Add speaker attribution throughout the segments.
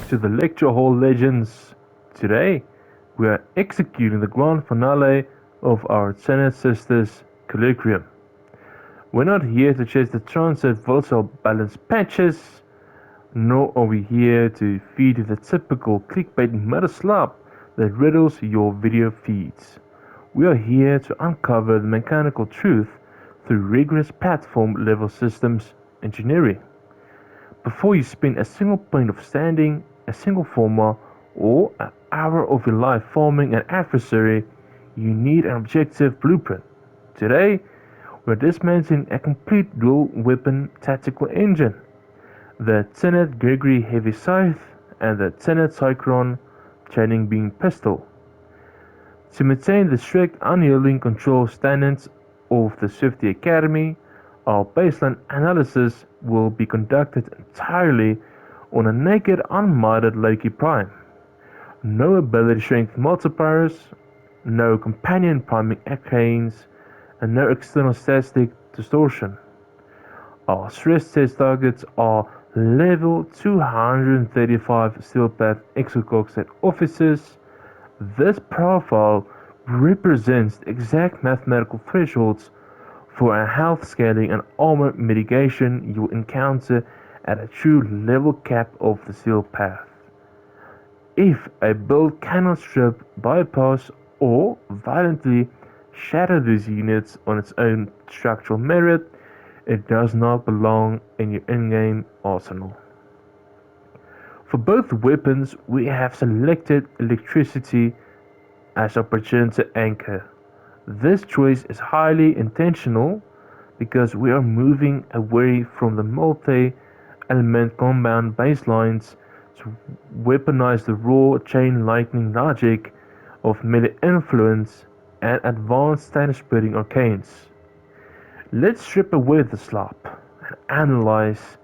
Speaker 1: to the lecture hall legends. Today, we are executing the grand finale of our Tenet Sisters Colloquium. We're not here to chase the transit volatile balance patches, nor are we here to feed you the typical clickbait meta-slop that riddles your video feeds. We are here to uncover the mechanical truth through rigorous platform level systems engineering. Before you spend a single point of standing, a single former, or an hour of your life farming an adversary, you need an objective blueprint. Today, we're dismantling a complete dual weapon tactical engine, the Tenet Grigori heavy-scythe and the Tenet Cycron chaining beam pistol. To maintain the strict unyielding control standards of the Swifty Academy, our baseline analysis will be conducted entirely on a naked unmodded Loki Prime. No ability strength multipliers, no companion priming arcanes, and no external static distortion. Our stress test targets are level 235 Steelpath Exocoxate officers. This profile represents the exact mathematical thresholds for a health scaling and armor mitigation you will encounter at a true level cap of the steel path. If a build cannot strip, bypass, or violently shatter these units on its own structural merit, it does not belong in your in-game arsenal. For both weapons, we have selected electricity as our progenitor anchor. This choice is highly intentional because we are moving away from the multi-element compound baselines to weaponize the raw chain lightning logic of melee influence and advanced status spreading arcanes. Let's strip away the slop and analyze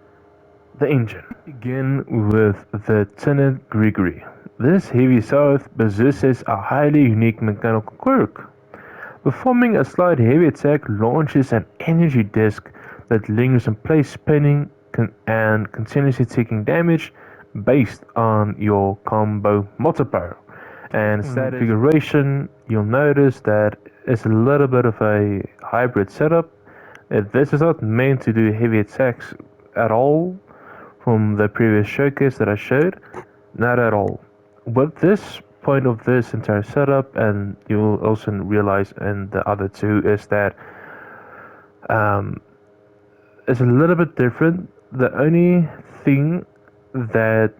Speaker 1: the engine. Begin with the Tenet Grigori. This heavy-scythe possesses a highly unique mechanical quirk. Performing a slight heavy attack launches an energy disk that lingers in place spinning and continuously taking damage based on your combo multiplier. And stat configuration, you'll notice that it's a little bit of a hybrid setup. This is not meant to do heavy attacks at all from the previous showcase that I showed. Not at all. With this point of this entire setup, and you'll also realize in the other two, is that it's a little bit different. The only thing that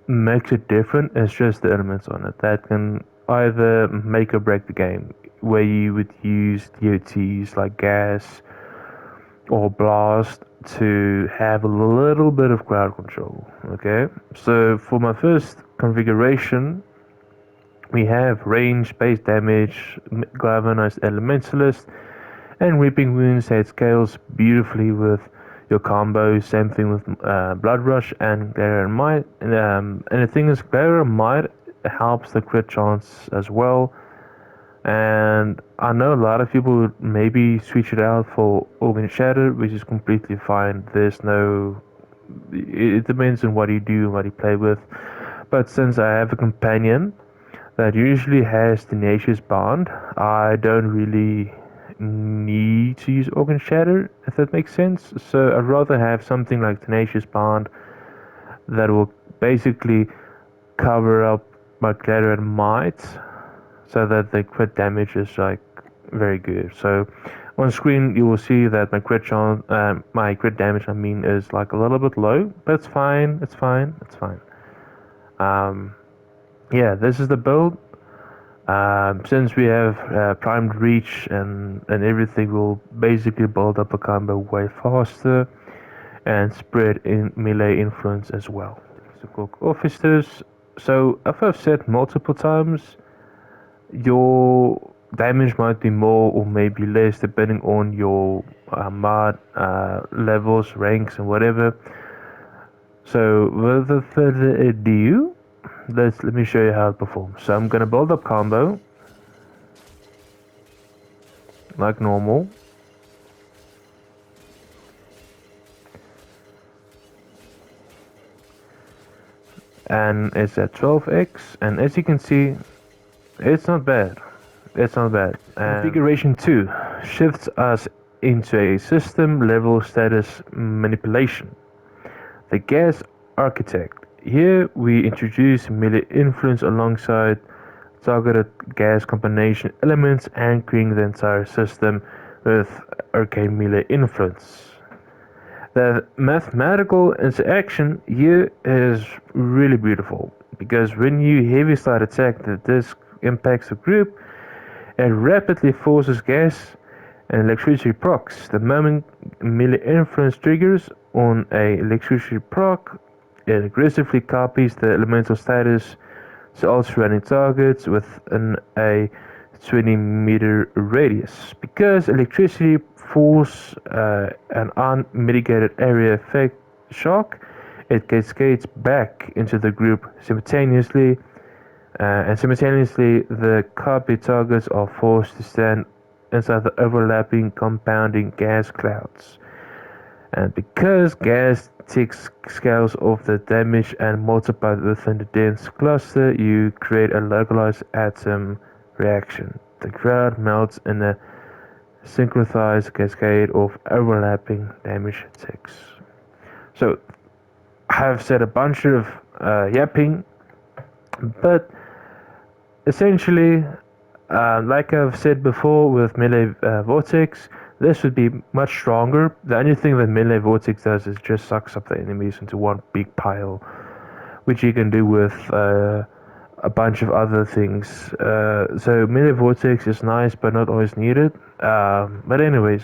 Speaker 1: makes it different is just the elements on it that can either make or break the game, where you would use DOTs like gas or blast to have a little bit of crowd control. Okay, so for my first configuration, we have range, base damage, galvanized elementalist, and reaping wounds that scales beautifully with your combo. Same thing with blood rush and glare and might. And the thing is, glare and might helps the crit chance as well. And I know a lot of people would maybe switch it out for Organ Shatter, which is completely fine. There's no. It depends on what you do and what you play with. But since I have a companion that usually has Tenacious Bond, I don't really need to use Organ Shatter, if that makes sense. So I'd rather have something like Tenacious Bond that will basically cover up my Glitter and Might, so that the crit damage is like very good. So on screen you will see that my crit damage is like a little bit low, but it's fine. Yeah, this is the build. Since we have primed reach and everything, will basically build up a combo way faster and spread in melee influence as well. So cook officers. So as I've said multiple times, your damage might be more or maybe less depending on your mod levels, ranks, and whatever. So without further ado, let me show you how it performs. So I'm gonna build up combo like normal. and it's at 12x, and as you can see, it's not bad. It's not bad. Configuration 2 shifts us into a system level status manipulation. The gas architect. Here we introduce melee influence alongside targeted gas combination elements, anchoring the entire system with arcane melee influence. The mathematical interaction here is really beautiful, because when you heavy-scythe attack the disc impacts the group, it rapidly forces gas and electricity procs. The moment melee influence triggers on a electricity proc, it aggressively copies the elemental status to all surrounding targets within a 20-meter radius. Because electricity falls an unmitigated area effect shock, it cascades back into the group simultaneously, and simultaneously the copied targets are forced to stand inside the overlapping compounding gas clouds. And because gas takes scales of the damage and multiplies within the dense cluster, you create a localized atom reaction. The crowd melts in a synchronized cascade of overlapping damage ticks. So I have said a bunch of yapping, but essentially, like I've said before with melee vortex, this would be much stronger. The only thing that melee vortex does is just sucks up the enemies into one big pile, which you can do with a bunch of other things. So melee vortex is nice, but not always needed. But anyways,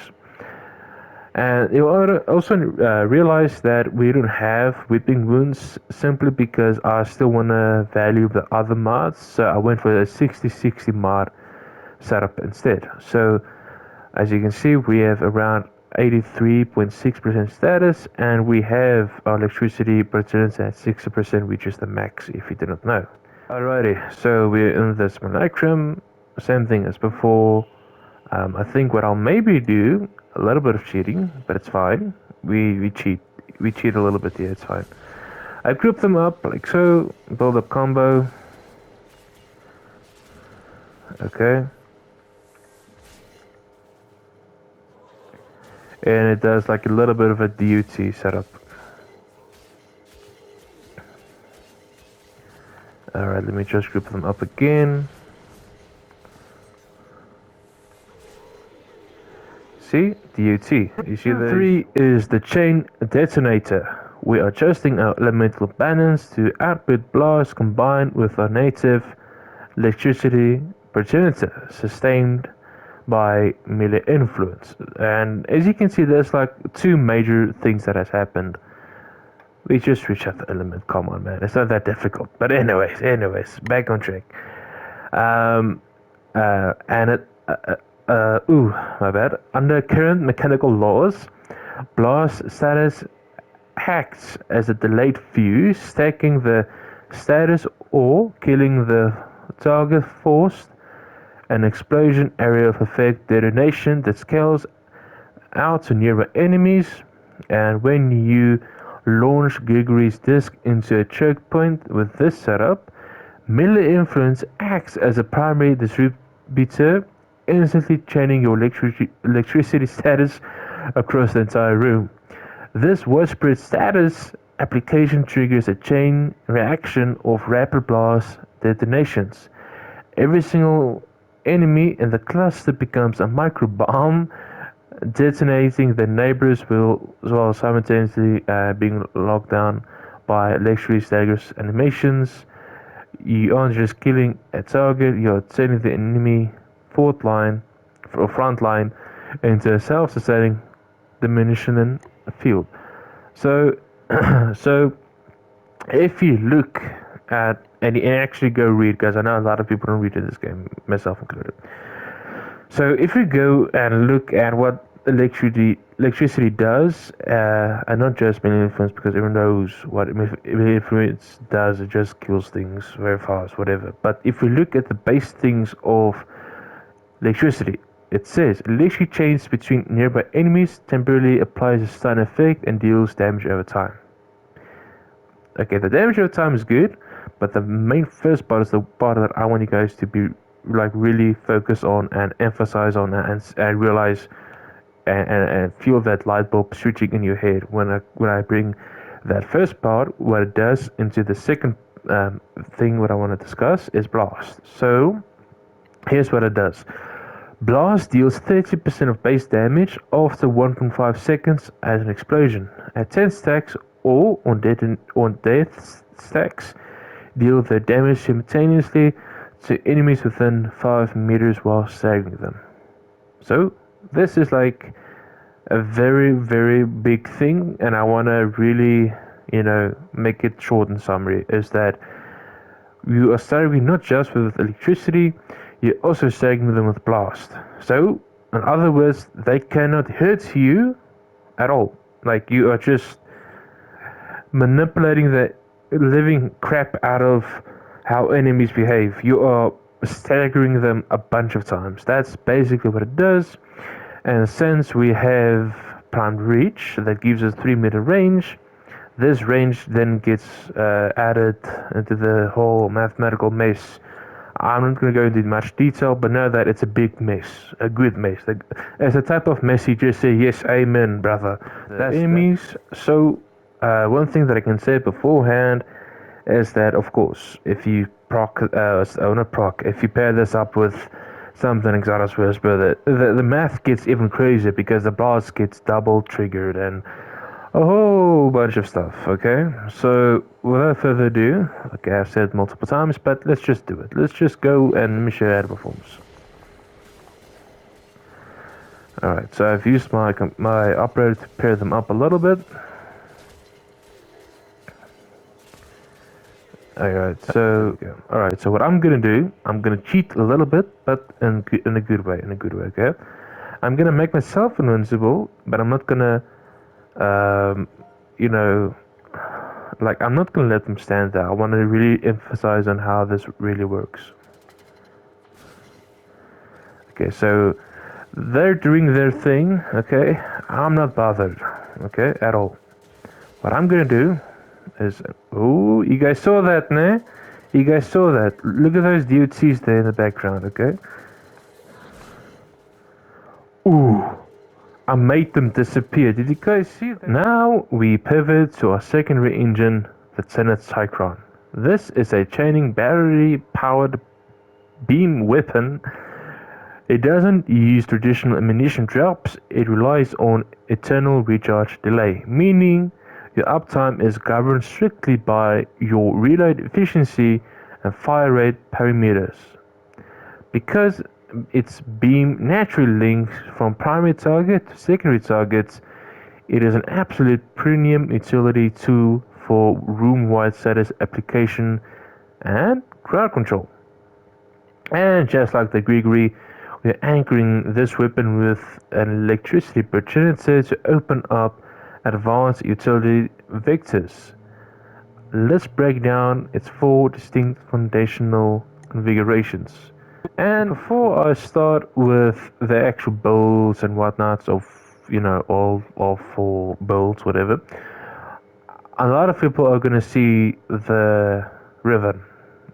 Speaker 1: and you also realize that we don't have whipping wounds simply because I still want to value the other mods. So I went for a 60-60 mod setup instead. So as you can see, we have around 83.6% status, and we have our electricity percentage at 60%, which is the max if you do not know. Alrighty, so we're in the Simulacrum, same thing as before. I think what I'll maybe do, a little bit of cheating, but it's fine. We cheat a little bit here, it's fine. I group them up like so, build up combo. Okay. And it does like a little bit of a DUT setup. Alright, let me just group them up again. See? DUT. You see there? 3 is the chain detonator. We are adjusting our elemental balance to output blast combined with our native electricity progenitor sustained by melee influence. And as you can see, there's like two major things that has happened. We just switch out the element. Come on, man, it's not that difficult. But anyways, back on track. And it my bad. Under current mechanical laws, blast status acts as a delayed fuse, stacking the status or killing the target forced an explosion area of effect detonation that scales out to nearby enemies, and when you launch Grigori's disc into a choke point with this setup, melee influence acts as a primary distributor, instantly chaining your electricity status across the entire room. This widespread status application triggers a chain reaction of rapid blast detonations. Every single enemy in the cluster becomes a micro bomb, detonating the neighbors while simultaneously being locked down by electricity staggers animations. You aren't just killing a target, you're turning the enemy front line into a self-sustaining diminution field. So, so if you look at and actually go read, because I know a lot of people don't read this game, myself included. So if you go and look at what electricity does, and not just melee influence, because everyone knows what melee influence does, it just kills things very fast, whatever. But if we look at the base things of electricity, it says electricity changes between nearby enemies, temporarily applies a stun effect, and deals damage over time. Okay, the damage over time is good, but the main first part is the part that I want you guys to be like really focus on and emphasize on and realize and feel that light bulb switching in your head when I bring that first part. What it does into the second thing what I want to discuss is blast. So here's what it does. Blast deals 30% of base damage after 1.5 seconds as an explosion. At 10 stacks or on death stacks, deal the damage simultaneously to enemies within 5 meters while staggering them. So this is like a very, very big thing, and I want to really, make it short and summary, is that you are staggering not just with electricity, you're also staggering them with blast. So, in other words, they cannot hurt you at all. Like, you are just manipulating the living crap out of how enemies behave. You are staggering them a bunch of times. That's basically what it does. And since we have primed reach that gives us 3-meter range, this range then gets added into the whole mathematical mess. I'm not going to go into much detail, but know that it's a big mess, a good mess. Like, as a type of mess, you just say, yes, amen, brother. That's enemies. So, one thing that I can say beforehand is that, of course, if you if you pair this up with something exotic whisper, the math gets even crazier because the blast gets double triggered and a whole bunch of stuff, okay? So, without further ado, okay, I've said multiple times, but let's just do it. Let's just go and let me show you how to perform. Alright, so I've used my operator to pair them up a little bit. Alright, so what I'm gonna do, I'm gonna cheat a little bit, but in a good way, okay? I'm gonna make myself invincible, but I'm not gonna I'm not gonna let them stand there. I want to really emphasize on how this really works. Okay, so they're doing their thing, okay? I'm not bothered, okay, at all. What I'm gonna do is, oh, you guys saw that, ne? You guys saw that. Look at those DOTs there in the background, okay? Ooh. I made them disappear. Did you guys see that? Now we pivot to our secondary engine, the Tenet Cycron. This is a chaining battery-powered beam weapon. It doesn't use traditional ammunition drops. It relies on eternal recharge delay, meaning your uptime is governed strictly by your reload efficiency and fire rate parameters. Because its beam naturally links from primary target to secondary targets, it is an absolute premium utility tool for room-wide status application and crowd control. And just like the Grigori, we are anchoring this weapon with an electricity generator to open up advanced utility vectors. Let's break down its 4 distinct foundational configurations. And before I start with the actual builds and whatnots of, all 4 builds, whatever, a lot of people are gonna see the ribbon,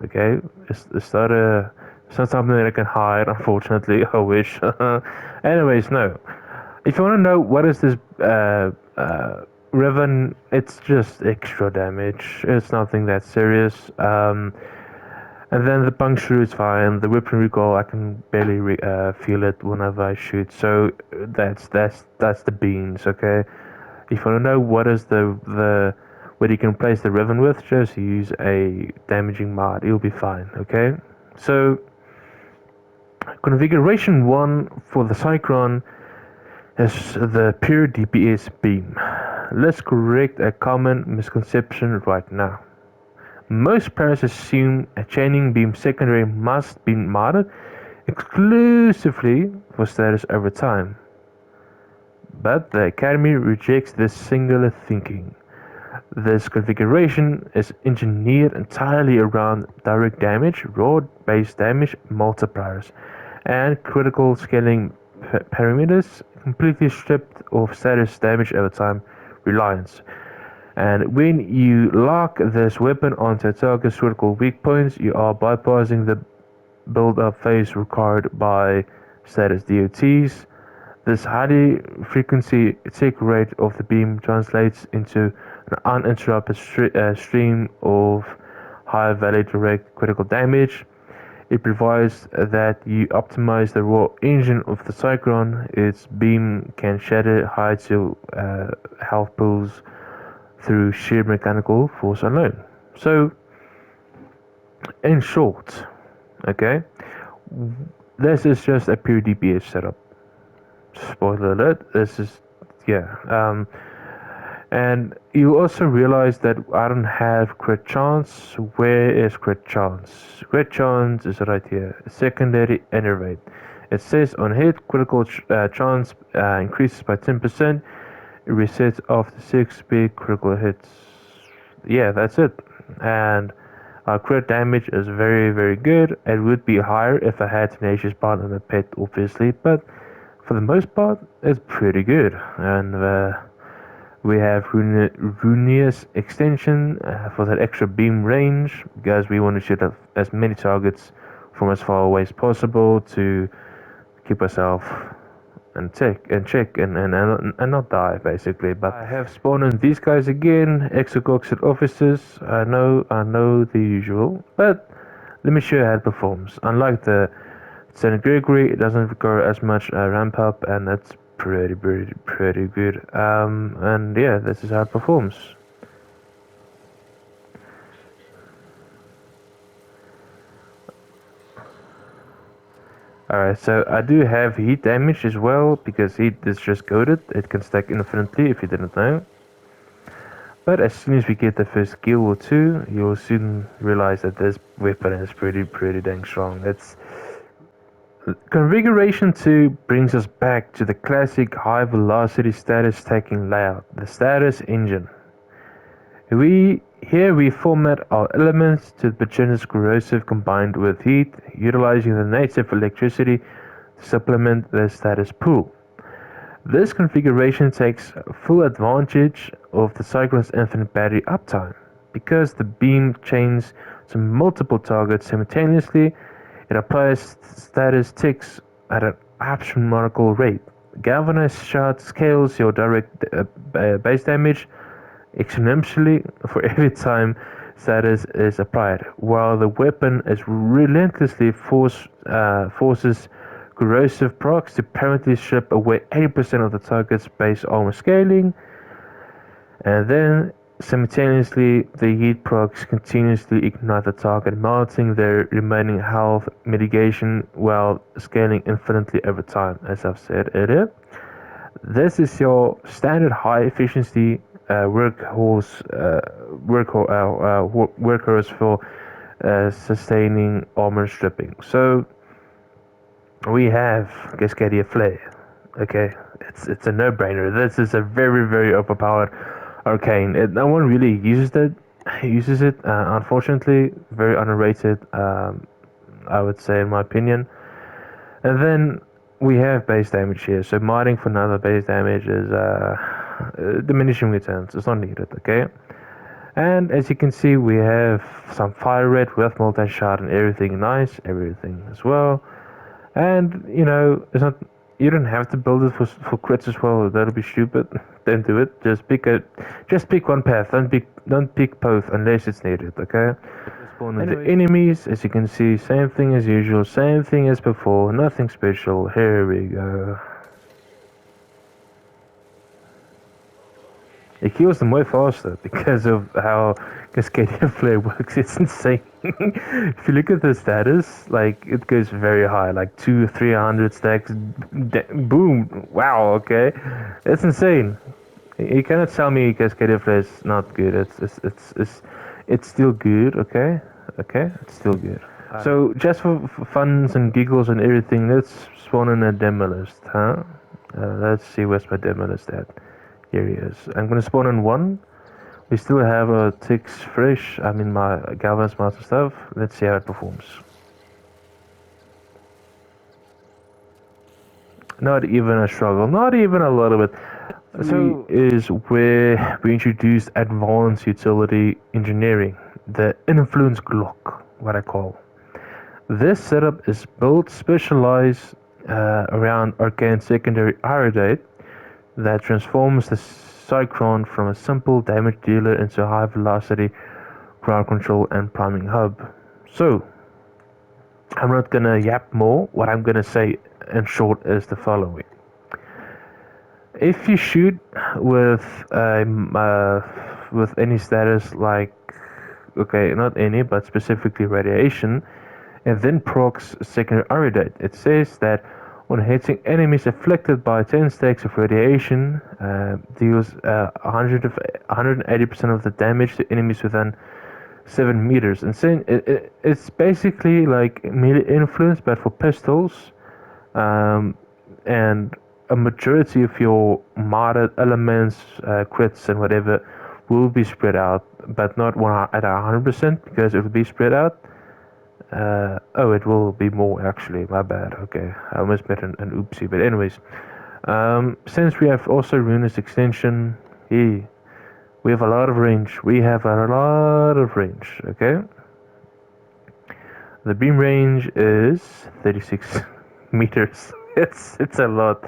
Speaker 1: okay? It's not something that I can hide, unfortunately. I wish. Anyways, no. If you want to know what is this ribbon, it's just extra damage. It's nothing that serious. And then the puncture is fine. The weapon recoil, I can barely feel it whenever I shoot. So that's the beans, okay? If you want to know what is where you can place the ribbon with, just use a damaging mod. It'll be fine, okay? So configuration 1 for the Cycron is the pure DPS beam. Let's correct a common misconception right now. Most players assume a chaining beam secondary must be modded exclusively for status over time. But the Academy rejects this singular thinking. This configuration is engineered entirely around direct damage, raw base damage multipliers, and critical scaling parameters, completely stripped of status damage over time reliance. And when you lock this weapon onto a target's critical weak points, you are bypassing the build-up phase required by status DOTs. This high frequency tick rate of the beam translates into an uninterrupted stream of high value direct critical damage. It provides that you optimize the raw engine of the Cycron. Its beam can shatter high to health pools through sheer mechanical force alone. So, in short, okay, this is just a pure DPS setup. Spoiler alert, this is, yeah. And you also realize that I don't have crit chance. Where is crit chance? Crit chance is right here. Secondary innervate. It says on hit, critical chance increases by 10%. It resets after 6 big critical hits. Yeah, that's it. And crit damage is very, very good. It would be higher if I had Tenacious Bond and a pet, obviously, but for the most part, it's pretty good. And we have Runeous Extension for that extra beam range, because we want to shoot at as many targets from as far away as possible to keep ourselves and check and not die, basically. But I have spawned in these guys again, exocoxed officers. I know the usual, but let me show you how it performs. Unlike the Tenet Grigori, it doesn't require as much ramp up, and that's pretty good. And yeah, this is how it performs. Alright, so I do have heat damage as well, because heat is just coded. It can stack infinitely if you didn't know. But as soon as we get the first skill or two, you'll soon realize that this weapon is pretty dang strong. It's Configuration 2 brings us back to the classic high velocity status stacking layout, the status engine. Here we format our elements to produce corrosive combined with heat, utilizing the native electricity to supplement the status pool. This configuration takes full advantage of the Cycron's infinite battery uptime. Because the beam chains to multiple targets simultaneously, it applies status ticks at an astronomical rate. Galvanized shot scales your direct base damage exponentially for every time status is applied, while the weapon is relentlessly forces corrosive procs to permanently strip away 80% of the target's base armor scaling, and then simultaneously the heat procs continuously ignite the target, melting their remaining health mitigation while scaling infinitely over time. As I've said earlier, this is your standard high efficiency workhorse for sustaining armor stripping. So we have Cascadia Flare. Okay, it's a no-brainer. This is a very overpowered arcane. No one really uses it. Unfortunately, very underrated. I would say, in my opinion. And then we have base damage here. So modding for another base damage is diminishing returns. It's not needed. Okay. And as you can see, we have some fire red with multi-shot and everything nice, everything as well. And it's not. You don't have to build it for crits as well. That'll be stupid. Don't do it. Just pick one path. Don't pick both unless it's needed. Okay. Spawn with the enemies, as you can see, same thing as usual, same thing as before. Nothing special. Here we go. It kills them way faster because of how Cascadia Flare works. It's insane. If you look at the status, like, it goes very high, like 200-300 stacks. Boom! Wow. Okay, it's insane. You cannot tell me Cascadia Flare is not good. It's still good. Okay, it's still good. So just for funs and giggles and everything, let's spawn in a demo list, huh? Let's see where's my demo list at. Here he is. I'm gonna spawn in one. We still have our ticks fresh. I mean my galvanized master stuff. Let's see how it performs. Not even a struggle. Not even a little bit. So is where we introduced advanced utility engineering, the influence Glock, what I call. This setup is built specialized around arcane secondary iodide that transforms the Cycron from a simple damage dealer into a high velocity ground control and priming hub. So, I'm not gonna yap more. What I'm gonna say in short is the following. If you shoot with with any status like, okay, not any, but specifically radiation, and then procs secondary iodide, it says that when hitting enemies afflicted by 10 stacks of radiation, deals 180% of the damage to enemies within 7 meters. And so it's basically like melee influence, but for pistols. And a majority of your modded elements, crits, and whatever will be spread out, but not at 100% because it will be spread out. Oh, it will be more actually. My bad. Okay, I almost made an oopsie. But anyways, since we have also Ruinous Extension, we have a lot of range. We have a lot of range. Okay. The beam range is 36 meters. It's a lot.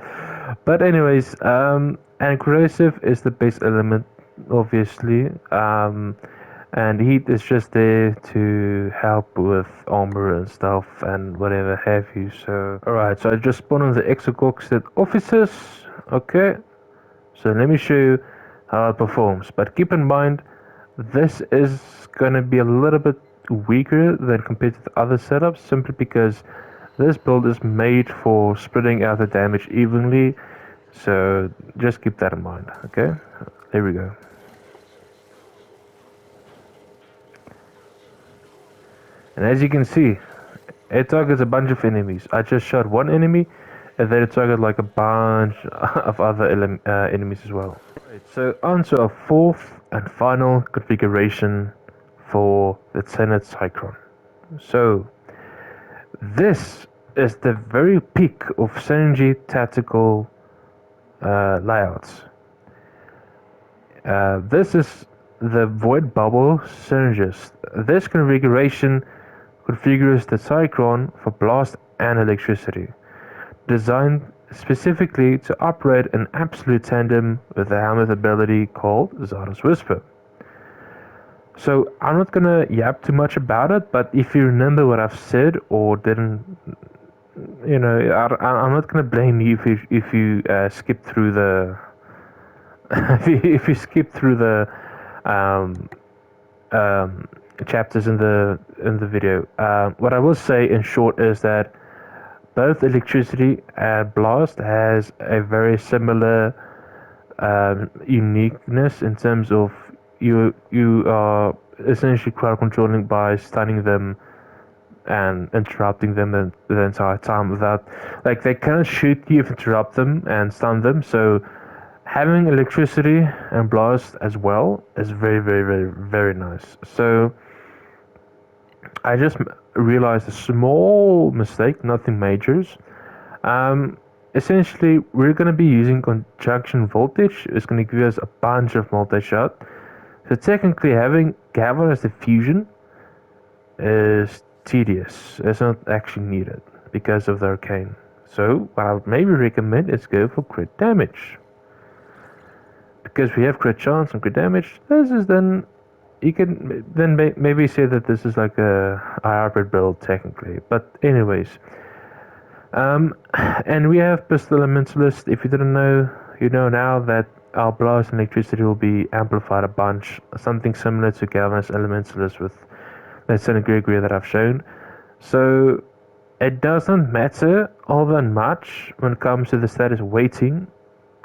Speaker 1: But anyways, and corrosive is the base element, obviously. And heat is just there to help with armor and stuff and whatever have you. So, alright, so I just spawned on the exocoxed officers. Okay, so let me show you how it performs. But keep in mind, this is gonna be a little bit weaker than compared to the other setups, simply because this build is made for spreading out the damage evenly. So just keep that in mind. Okay, there we go. And as you can see, it targets a bunch of enemies. I just shot one enemy, and then it targeted like a bunch of other enemies as well. Right, so on to our fourth and final configuration for the Tenet Cycron. So this is the very peak of synergy tactical layouts. This is the Void Bubble Synergist. This configuration configures the Cycron for blast and electricity, designed specifically to operate in absolute tandem with the helmet ability called Zara's Whisper. So I'm not gonna yap too much about it, but if you remember what I've said or didn't, you know, I'm not gonna blame you if you skip through the if you skip through the um, chapters in the video. What I will say in short is that both electricity and blast has a very similar uniqueness in terms of you are essentially crowd controlling by stunning them and interrupting them the entire time without, like, they cannot shoot you if you interrupt them and stun them. So having electricity and blast as well is very, very, very, very nice. So I just realized a small mistake, nothing majors. Essentially, we're going to be using conjunction voltage. It's going to give us a bunch of multi-shot. So technically, having galvanized diffusion is tedious. It's not actually needed because of the arcane. So what I would maybe recommend is go for crit damage. Because we have crit chance and crit damage, this is then, you can then maybe say that this is like a hybrid build technically. But anyways, and we have Pistol Elementalist. If you didn't know, you know now that our blast and electricity will be amplified a bunch, something similar to Galvanized Elementalist with the Tenet Grigori that I've shown. So it doesn't matter all that much when it comes to the status weighting,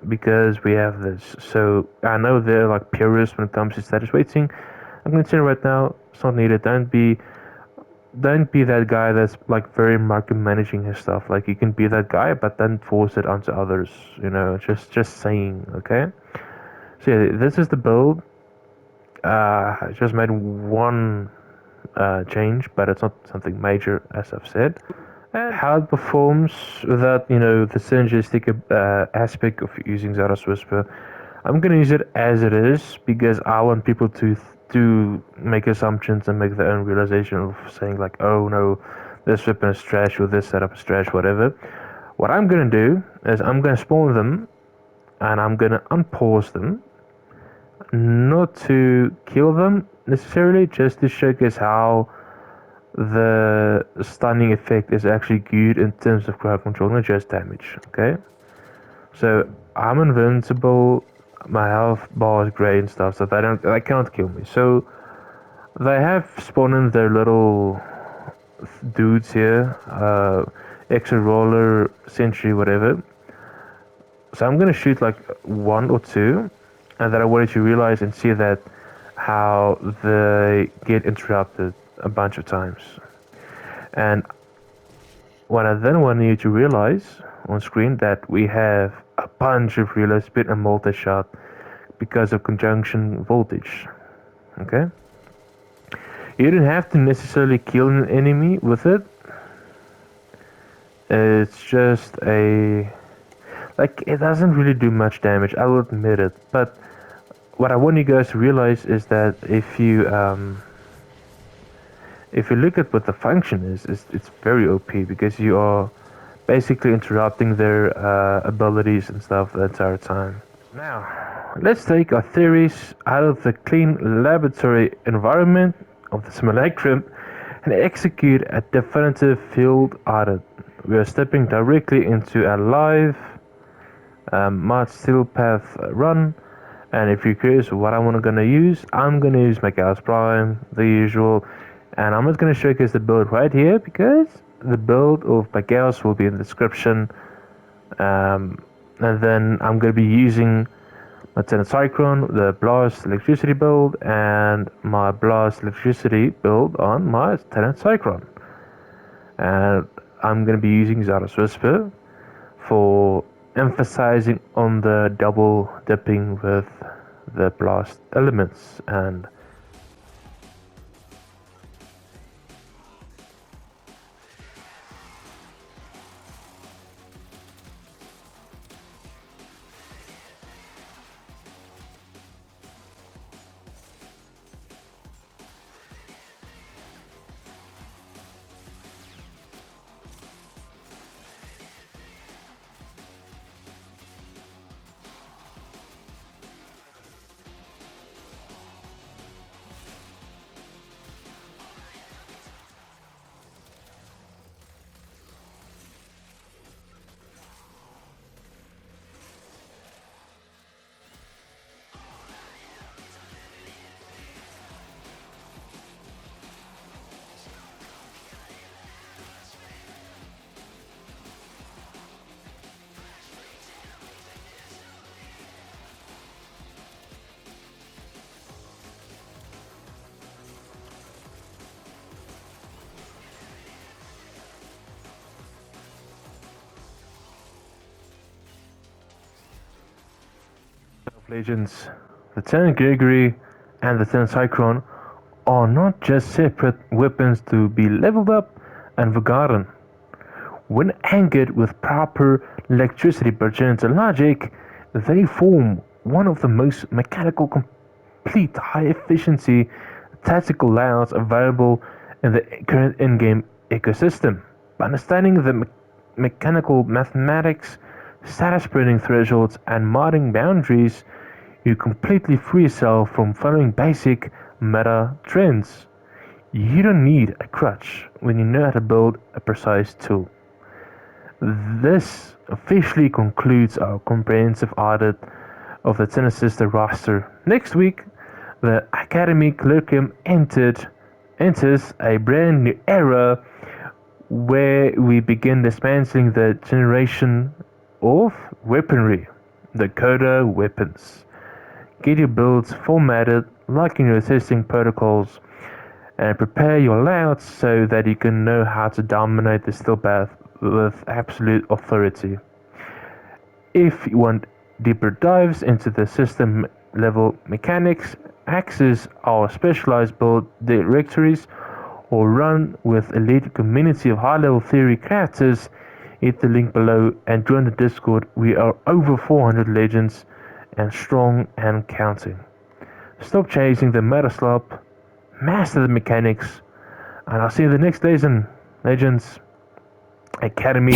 Speaker 1: because we have this. So I know they're like purists when it comes to status weighting. I'm going to tell you right now, it's not needed. Don't be that guy that's like very micromanaging his stuff. Like, you can be that guy, but then force it onto others. You know, just saying. Okay. So yeah, this is the build. I just made one change, but it's not something major, as I've said. And how it performs without, you know, the synergistic aspect of using Zara's Whisper. I'm gonna use it as it is because I want people to make assumptions and make their own realization of saying like, oh no, this weapon is trash or this setup is trash, whatever. What I'm gonna do is I'm gonna spawn them and I'm gonna unpause them, not to kill them necessarily, just to showcase how the stunning effect is actually good in terms of crowd control, not just damage. Okay, so I'm invincible. My health bar is great and stuff, so they cannot kill me. So they have spawned in their little dudes here, extra roller, sentry, whatever. So I'm gonna shoot like one or two, and then I wanted to realize and see that how they get interrupted a bunch of times. And what I then want you to realize on screen that we have a bunch of reload speed and multi-shot because of conjunction voltage. Okay? You don't have to necessarily kill an enemy with it. It's just like, it doesn't really do much damage, I will admit it. But what I want you guys to realize is that if you look at what the function is, it's very OP because you are basically interrupting their abilities and stuff the entire time. Now, let's take our theories out of the clean laboratory environment of the Simulacrum and execute a definitive field audit. We are stepping directly into a live mod steel path run, and if you're curious what I'm gonna use, I'm gonna use my Chaos Prime, the usual, and I'm just gonna showcase the build right here because the build of my Chaos will be in the description. And then I'm gonna be using my Tenet Cycron, the Blast Electricity build, and my Blast Electricity build on my Tenet Cycron. And I'm gonna be using Zara's Whisper for emphasizing on the double dipping with the blast elements. And Legends, the Tenet Grigori and the Tenet Cycron are not just separate weapons to be leveled up and forgotten. When anchored with proper electricity progenitor logic, they form one of the most mechanical, complete, high-efficiency tactical layouts available in the current in-game ecosystem. By understanding the mechanical mathematics, status spreading thresholds, and modding boundaries, you completely free yourself from following basic meta trends. You don't need a crutch when you know how to build a precise tool. This officially concludes our comprehensive audit of the Tenet Sister roster. Next week, the Academy Curriculum enters a brand new era where we begin dismantling the generation of weaponry, the Coda weapons. Get your builds formatted, like in your testing protocols, and prepare your layouts so that you can know how to dominate the steel path with absolute authority. If you want deeper dives into the system level mechanics, access our specialized build directories, or run with elite community of high-level theory crafters, hit the link below and join the Discord. We are over 400 legends and strong and counting. Stop chasing the meta-slop, master the mechanics, and I'll see you in the next Legends Academy.